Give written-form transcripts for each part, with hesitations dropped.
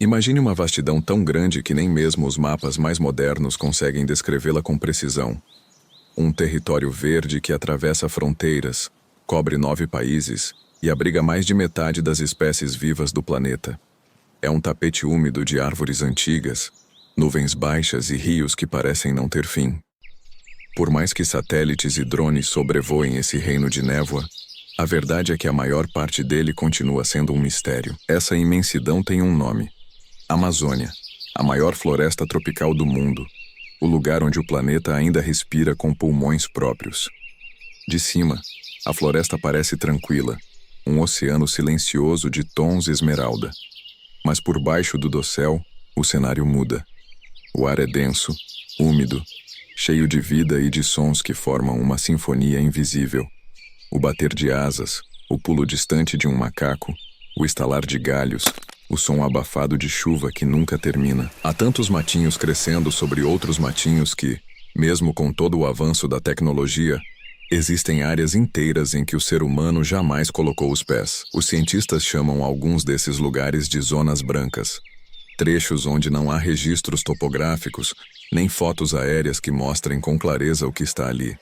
Imagine uma vastidão tão grande que nem mesmo os mapas mais modernos conseguem descrevê-la com precisão. Um território verde que atravessa fronteiras, cobre 9 países e abriga mais de metade das espécies vivas do planeta. É um tapete úmido de árvores antigas, nuvens baixas e rios que parecem não ter fim. Por mais que satélites e drones sobrevoem esse reino de névoa, a verdade é que a maior parte dele continua sendo um mistério. Essa imensidão tem um nome: Amazônia, a maior floresta tropical do mundo, o lugar onde o planeta ainda respira com pulmões próprios. De cima, a floresta parece tranquila, um oceano silencioso de tons esmeralda. Mas por baixo do dossel, o cenário muda. O ar é denso, úmido, cheio de vida e de sons que formam uma sinfonia invisível. O bater de asas, o pulo distante de um macaco, o estalar de galhos, o som abafado de chuva que nunca termina. Há tantos matinhos crescendo sobre outros matinhos que, mesmo com todo o avanço da tecnologia, existem áreas inteiras em que o ser humano jamais colocou os pés. Os cientistas chamam alguns desses lugares de zonas brancas, trechos onde não há registros topográficos, nem fotos aéreas que mostrem com clareza o que está ali.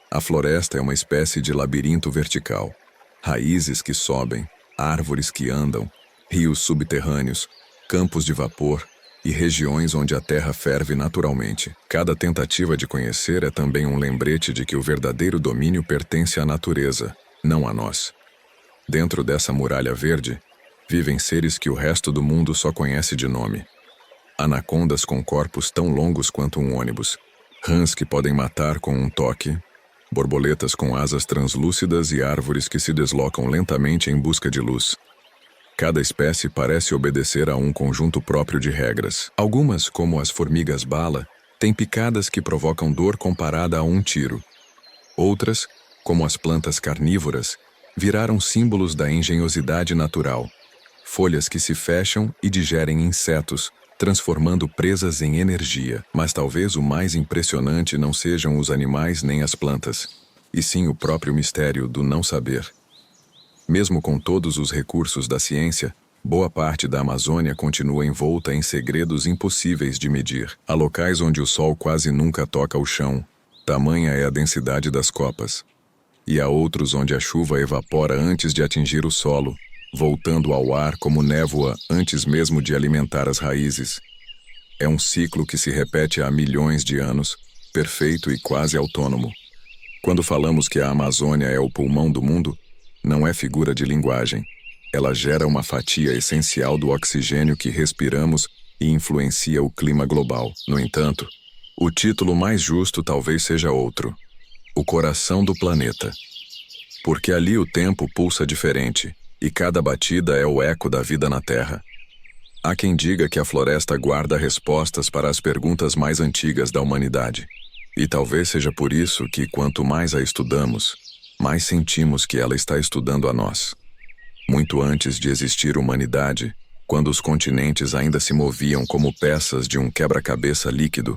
A floresta é uma espécie de labirinto vertical. Raízes que sobem, árvores que andam, rios subterrâneos, campos de vapor e regiões onde a terra ferve naturalmente. Cada tentativa de conhecer é também um lembrete de que o verdadeiro domínio pertence à natureza, não a nós. Dentro dessa muralha verde, vivem seres que o resto do mundo só conhece de nome. Anacondas com corpos tão longos quanto um ônibus, rãs que podem matar com um toque, borboletas com asas translúcidas e árvores que se deslocam lentamente em busca de luz. Cada espécie parece obedecer a um conjunto próprio de regras. Algumas, como as formigas-bala, têm picadas que provocam dor comparada a um tiro. Outras, como as plantas carnívoras, viraram símbolos da engenhosidade natural. Folhas que se fecham e digerem insetos, transformando presas em energia. Mas talvez o mais impressionante não sejam os animais nem as plantas, e sim o próprio mistério do não saber. Mesmo com todos os recursos da ciência, boa parte da Amazônia continua envolta em segredos impossíveis de medir. Há locais onde o sol quase nunca toca o chão, tamanha é a densidade das copas. E há outros onde a chuva evapora antes de atingir o solo, voltando ao ar como névoa antes mesmo de alimentar as raízes. É um ciclo que se repete há milhões de anos, perfeito e quase autônomo. Quando falamos que a Amazônia é o pulmão do mundo, não é figura de linguagem. Ela gera uma fatia essencial do oxigênio que respiramos e influencia o clima global. No entanto, o título mais justo talvez seja outro: o coração do planeta. Porque ali o tempo pulsa diferente, e cada batida é o eco da vida na Terra. Há quem diga que a floresta guarda respostas para as perguntas mais antigas da humanidade. E talvez seja por isso que, quanto mais a estudamos, mais sentimos que ela está estudando a nós. Muito antes de existir humanidade, quando os continentes ainda se moviam como peças de um quebra-cabeça líquido,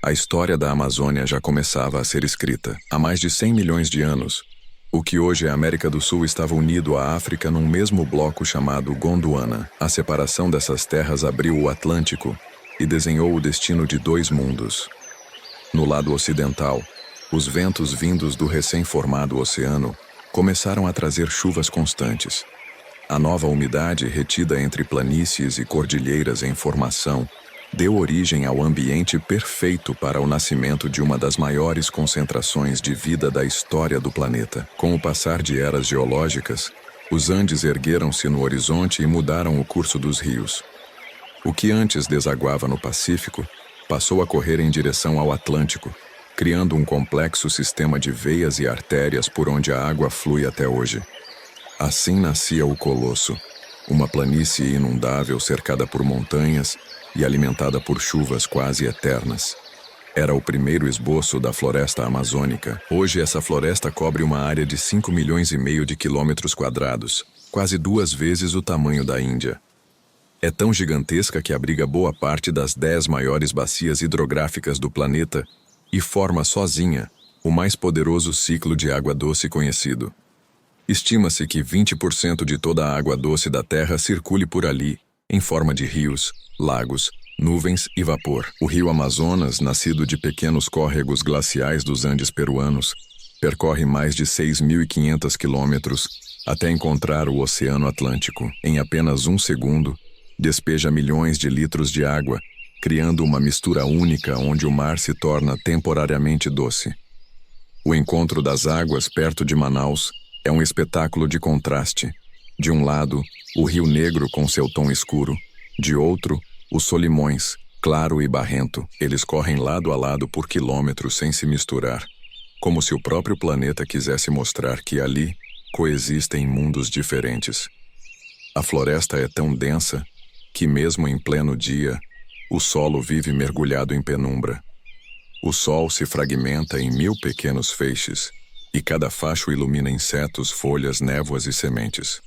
a história da Amazônia já começava a ser escrita. Há mais de 100 milhões de anos, o que hoje é a América do Sul estava unido à África num mesmo bloco chamado Gondwana. A separação dessas terras abriu o Atlântico e desenhou o destino de 2 mundos. No lado ocidental, os ventos vindos do recém-formado oceano começaram a trazer chuvas constantes. A nova umidade retida entre planícies e cordilheiras em formação deu origem ao ambiente perfeito para o nascimento de uma das maiores concentrações de vida da história do planeta. Com o passar de eras geológicas, os Andes ergueram-se no horizonte e mudaram o curso dos rios. O que antes desaguava no Pacífico passou a correr em direção ao Atlântico, criando um complexo sistema de veias e artérias por onde a água flui até hoje. Assim nascia o Colosso, uma planície inundável cercada por montanhas e alimentada por chuvas quase eternas. Era o primeiro esboço da floresta amazônica. Hoje essa floresta cobre uma área de 5,5 milhões de quilômetros quadrados, quase 2 vezes o tamanho da Índia. É tão gigantesca que abriga boa parte das 10 maiores bacias hidrográficas do planeta e forma sozinha o mais poderoso ciclo de água doce conhecido. Estima-se que 20% de toda a água doce da Terra circule por ali, em forma de rios, lagos, nuvens e vapor. O rio Amazonas, nascido de pequenos córregos glaciais dos Andes peruanos, percorre mais de 6.500 quilômetros até encontrar o Oceano Atlântico. Em apenas um segundo, despeja milhões de litros de água, criando uma mistura única onde o mar se torna temporariamente doce. O encontro das águas perto de Manaus é um espetáculo de contraste. De um lado, o Rio Negro com seu tom escuro, de outro, os Solimões, claro e barrento. Eles correm lado a lado por quilômetros sem se misturar, como se o próprio planeta quisesse mostrar que ali coexistem mundos diferentes. A floresta é tão densa que, mesmo em pleno dia, o solo vive mergulhado em penumbra. O sol se fragmenta em 1000 pequenos feixes, e cada facho ilumina insetos, folhas, névoas e sementes.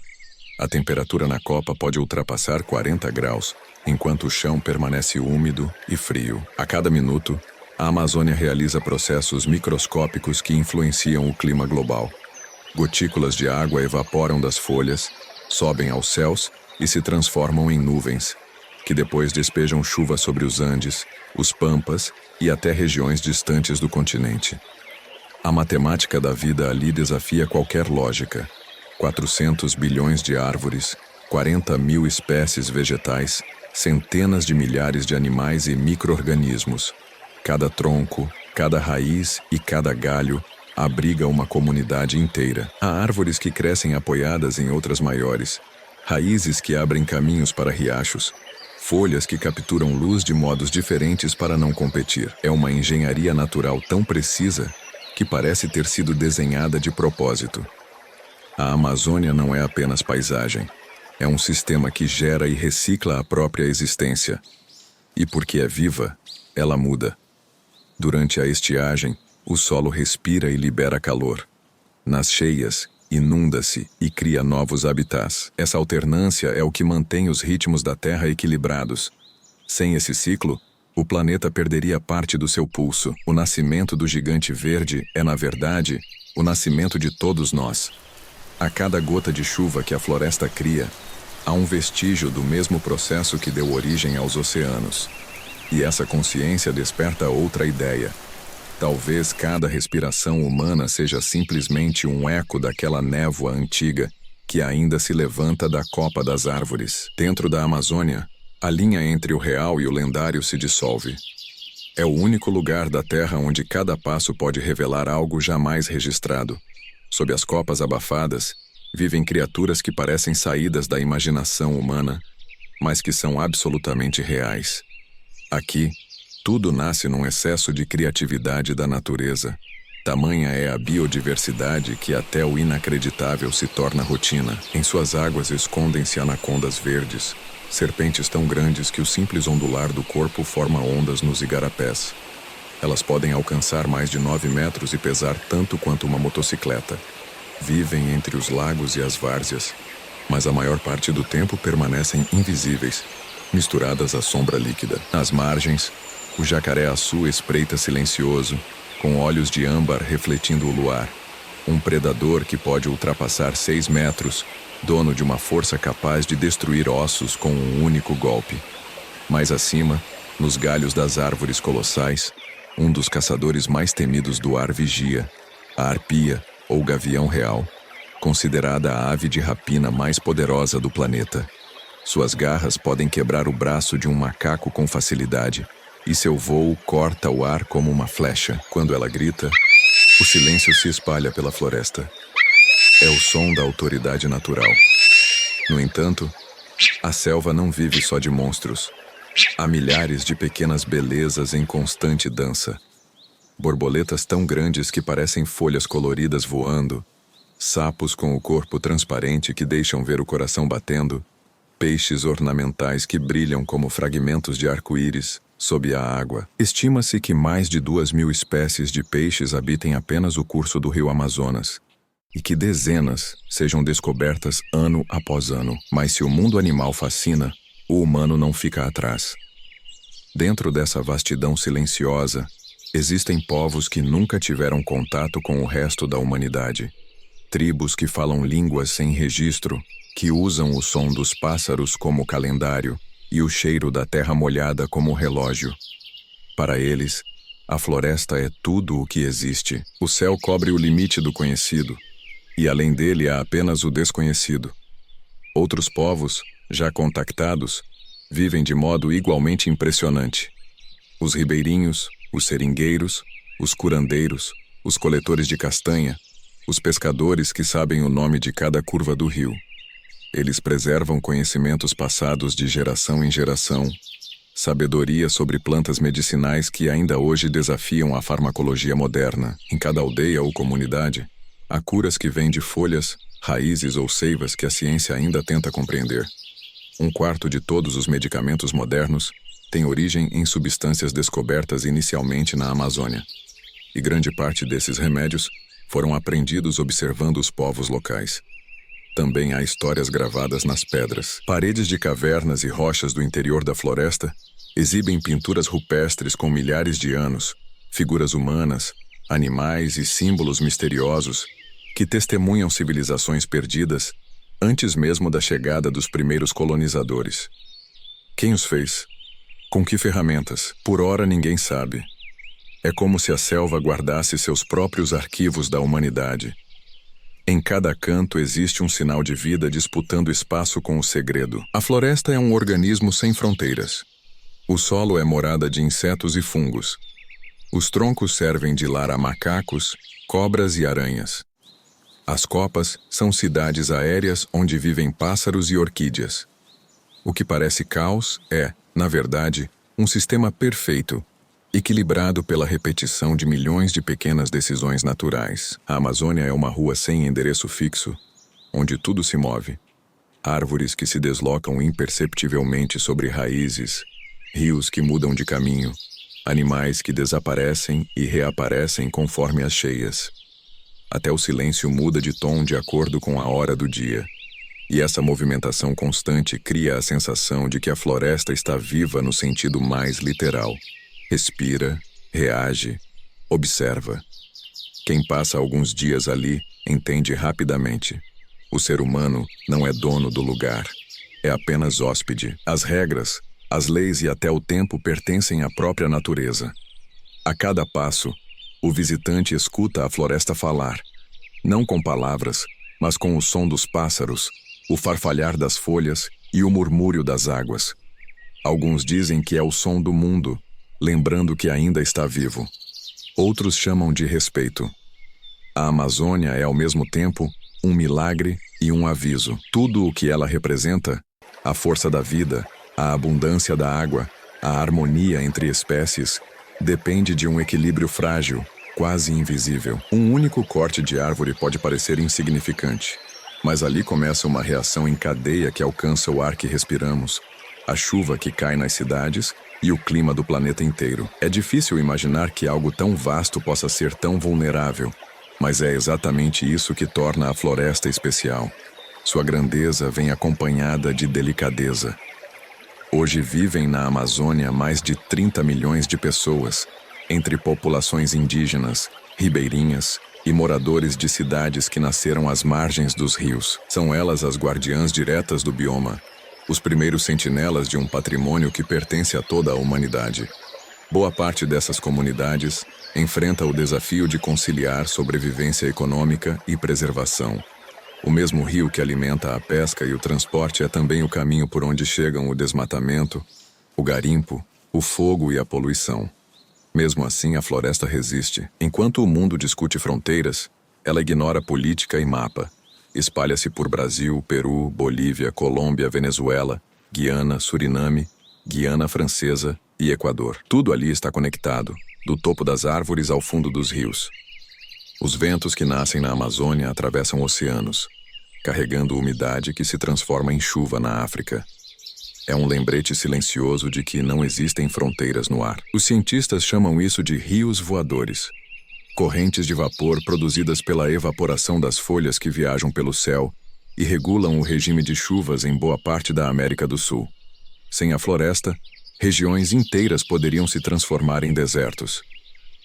A temperatura na copa pode ultrapassar 40 graus, enquanto o chão permanece úmido e frio. A cada minuto, a Amazônia realiza processos microscópicos que influenciam o clima global. Gotículas de água evaporam das folhas, sobem aos céus e se transformam em nuvens, que depois despejam chuva sobre os Andes, os Pampas e até regiões distantes do continente. A matemática da vida ali desafia qualquer lógica. 400 bilhões de árvores, 40.000 espécies vegetais, centenas de milhares de animais e micro-organismos. Cada tronco, cada raiz e cada galho abriga uma comunidade inteira. Há árvores que crescem apoiadas em outras maiores, raízes que abrem caminhos para riachos, folhas que capturam luz de modos diferentes para não competir. É uma engenharia natural tão precisa que parece ter sido desenhada de propósito. A Amazônia não é apenas paisagem, é um sistema que gera e recicla a própria existência. E porque é viva, ela muda. Durante a estiagem, o solo respira e libera calor. Nas cheias, inunda-se e cria novos habitats. Essa alternância é o que mantém os ritmos da Terra equilibrados. Sem esse ciclo, o planeta perderia parte do seu pulso. O nascimento do gigante verde é, na verdade, o nascimento de todos nós. A cada gota de chuva que a floresta cria, há um vestígio do mesmo processo que deu origem aos oceanos. E essa consciência desperta outra ideia. Talvez cada respiração humana seja simplesmente um eco daquela névoa antiga que ainda se levanta da copa das árvores. Dentro da Amazônia, a linha entre o real e o lendário se dissolve. É o único lugar da Terra onde cada passo pode revelar algo jamais registrado. Sob as copas abafadas, vivem criaturas que parecem saídas da imaginação humana, mas que são absolutamente reais. Aqui, tudo nasce num excesso de criatividade da natureza. Tamanha é a biodiversidade que até o inacreditável se torna rotina. Em suas águas escondem-se anacondas verdes, serpentes tão grandes que o simples ondular do corpo forma ondas nos igarapés. Elas podem alcançar mais de 9 metros e pesar tanto quanto uma motocicleta. Vivem entre os lagos e as várzeas, mas a maior parte do tempo permanecem invisíveis, misturadas à sombra líquida. Nas margens, o jacaré-açu espreita silencioso, com olhos de âmbar refletindo o luar. Um predador que pode ultrapassar 6 metros, dono de uma força capaz de destruir ossos com um único golpe. Mais acima, nos galhos das árvores colossais, um dos caçadores mais temidos do ar vigia, a arpia, ou gavião real, considerada a ave de rapina mais poderosa do planeta. Suas garras podem quebrar o braço de um macaco com facilidade, e seu voo corta o ar como uma flecha. Quando ela grita, o silêncio se espalha pela floresta. É o som da autoridade natural. No entanto, a selva não vive só de monstros. Há milhares de pequenas belezas em constante dança. Borboletas tão grandes que parecem folhas coloridas voando, sapos com o corpo transparente que deixam ver o coração batendo, peixes ornamentais que brilham como fragmentos de arco-íris sob a água. Estima-se que mais de 2.000 espécies de peixes habitem apenas o curso do rio Amazonas, e que dezenas sejam descobertas ano após ano. Mas se o mundo animal fascina, o humano não fica atrás. Dentro dessa vastidão silenciosa, existem povos que nunca tiveram contato com o resto da humanidade. tribos que falam línguas sem registro, que usam o som dos pássaros como calendário e o cheiro da terra molhada como relógio. Para eles, a floresta é tudo o que existe. O céu cobre o limite do conhecido, e além dele há apenas o desconhecido. Outros povos, já contactados, vivem de modo igualmente impressionante. Os ribeirinhos, os seringueiros, os curandeiros, os coletores de castanha, os pescadores que sabem o nome de cada curva do rio. Eles preservam conhecimentos passados de geração em geração, sabedoria sobre plantas medicinais que ainda hoje desafiam a farmacologia moderna. Em cada aldeia ou comunidade, há curas que vêm de folhas, raízes ou seivas que a ciência ainda tenta compreender. 1/4 de todos os medicamentos modernos tem origem em substâncias descobertas inicialmente na Amazônia. E grande parte desses remédios foram aprendidos observando os povos locais. Também há histórias gravadas nas pedras. Paredes de cavernas e rochas do interior da floresta exibem pinturas rupestres com milhares de anos, figuras humanas, animais e símbolos misteriosos que testemunham civilizações perdidas antes mesmo da chegada dos primeiros colonizadores. Quem os fez? Com que ferramentas? Por ora ninguém sabe. É como se a selva guardasse seus próprios arquivos da humanidade. Em cada canto existe um sinal de vida disputando espaço com o segredo. A floresta é um organismo sem fronteiras. O solo é morada de insetos e fungos. Os troncos servem de lar a macacos, cobras e aranhas. As copas são cidades aéreas onde vivem pássaros e orquídeas. O que parece caos é, na verdade, um sistema perfeito, equilibrado pela repetição de milhões de pequenas decisões naturais. A Amazônia é uma rua sem endereço fixo, onde tudo se move. Árvores que se deslocam imperceptivelmente sobre raízes, rios que mudam de caminho, animais que desaparecem e reaparecem conforme as cheias. Até o silêncio muda de tom de acordo com a hora do dia. E essa movimentação constante cria a sensação de que a floresta está viva no sentido mais literal. Respira, reage, observa. Quem passa alguns dias ali entende rapidamente. O ser humano não é dono do lugar, é apenas hóspede. As regras, as leis e até o tempo pertencem à própria natureza. A cada passo, o visitante escuta a floresta falar, não com palavras, mas com o som dos pássaros, o farfalhar das folhas e o murmúrio das águas. Alguns dizem que é o som do mundo, lembrando que ainda está vivo. Outros chamam de respeito. A Amazônia é ao mesmo tempo um milagre e um aviso. Tudo o que ela representa, a força da vida, a abundância da água, a harmonia entre espécies, depende de um equilíbrio frágil, quase invisível. Um único corte de árvore pode parecer insignificante, mas ali começa uma reação em cadeia que alcança o ar que respiramos, a chuva que cai nas cidades e o clima do planeta inteiro. É difícil imaginar que algo tão vasto possa ser tão vulnerável, mas é exatamente isso que torna a floresta especial. Sua grandeza vem acompanhada de delicadeza. Hoje vivem na Amazônia mais de 30 milhões de pessoas, entre populações indígenas, ribeirinhas e moradores de cidades que nasceram às margens dos rios. São elas as guardiãs diretas do bioma, os primeiros sentinelas de um patrimônio que pertence a toda a humanidade. Boa parte dessas comunidades enfrenta o desafio de conciliar sobrevivência econômica e preservação. O mesmo rio que alimenta a pesca e o transporte é também o caminho por onde chegam o desmatamento, o garimpo, o fogo e a poluição. Mesmo assim, a floresta resiste. Enquanto o mundo discute fronteiras, ela ignora política e mapa. Espalha-se por Brasil, Peru, Bolívia, Colômbia, Venezuela, Guiana, Suriname, Guiana Francesa e Equador. Tudo ali está conectado, do topo das árvores ao fundo dos rios. Os ventos que nascem na Amazônia atravessam oceanos, carregando umidade que se transforma em chuva na África. É um lembrete silencioso de que não existem fronteiras no ar. Os cientistas chamam isso de rios voadores. Correntes de vapor produzidas pela evaporação das folhas que viajam pelo céu e regulam o regime de chuvas em boa parte da América do Sul. Sem a floresta, regiões inteiras poderiam se transformar em desertos.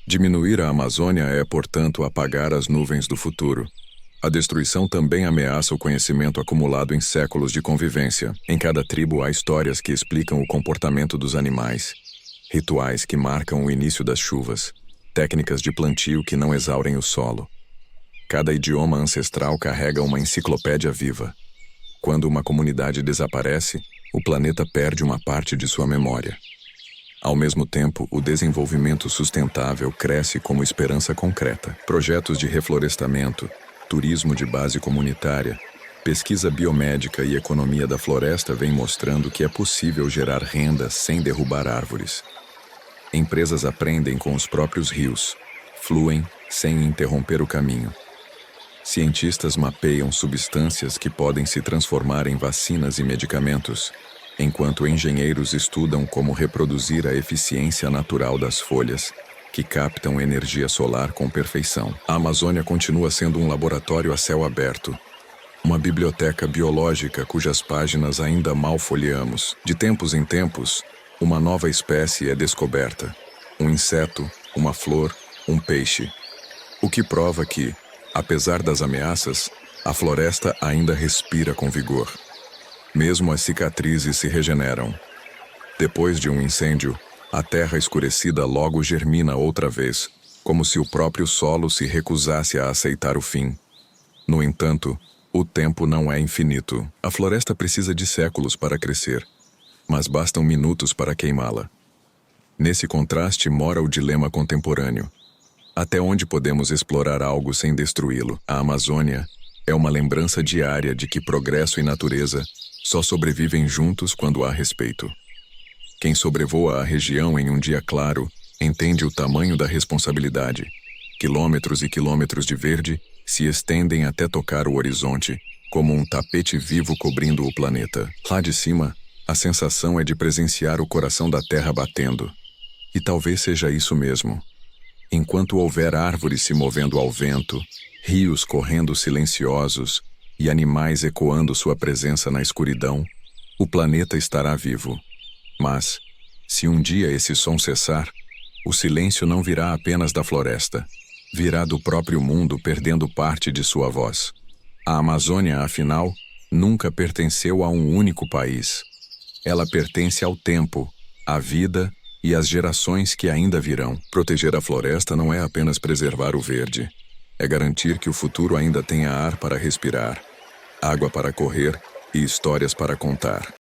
Diminuir a Amazônia é, portanto, apagar as nuvens do futuro. A destruição também ameaça o conhecimento acumulado em séculos de convivência. Em cada tribo há histórias que explicam o comportamento dos animais, rituais que marcam o início das chuvas, técnicas de plantio que não exaurem o solo. Cada idioma ancestral carrega uma enciclopédia viva. Quando uma comunidade desaparece, o planeta perde uma parte de sua memória. Ao mesmo tempo, o desenvolvimento sustentável cresce como esperança concreta. Projetos de reflorestamento, turismo de base comunitária, pesquisa biomédica e economia da floresta vêm mostrando que é possível gerar renda sem derrubar árvores. Empresas aprendem com os próprios rios, fluem sem interromper o caminho. Cientistas mapeiam substâncias que podem se transformar em vacinas e medicamentos, enquanto engenheiros estudam como reproduzir a eficiência natural das folhas, que captam energia solar com perfeição. A Amazônia continua sendo um laboratório a céu aberto, uma biblioteca biológica cujas páginas ainda mal folheamos. De tempos em tempos, uma nova espécie é descoberta, um inseto, uma flor, um peixe. O que prova que, apesar das ameaças, a floresta ainda respira com vigor. Mesmo as cicatrizes se regeneram. Depois de um incêndio, a terra escurecida logo germina outra vez, como se o próprio solo se recusasse a aceitar o fim. No entanto, o tempo não é infinito. A floresta precisa de séculos para crescer, mas bastam minutos para queimá-la. Nesse contraste mora o dilema contemporâneo. Até onde podemos explorar algo sem destruí-lo? A Amazônia é uma lembrança diária de que progresso e natureza só sobrevivem juntos quando há respeito. Quem sobrevoa a região em um dia claro entende o tamanho da responsabilidade. Quilômetros e quilômetros de verde se estendem até tocar o horizonte, como um tapete vivo cobrindo o planeta. Lá de cima, a sensação é de presenciar o coração da terra batendo. E talvez seja isso mesmo. Enquanto houver árvores se movendo ao vento, rios correndo silenciosos e animais ecoando sua presença na escuridão, o planeta estará vivo. Mas, se um dia esse som cessar, o silêncio não virá apenas da floresta, virá do próprio mundo perdendo parte de sua voz. A Amazônia, afinal, nunca pertenceu a um único país. Ela pertence ao tempo, à vida e às gerações que ainda virão. Proteger a floresta não é apenas preservar o verde, é garantir que o futuro ainda tenha ar para respirar, água para correr e histórias para contar.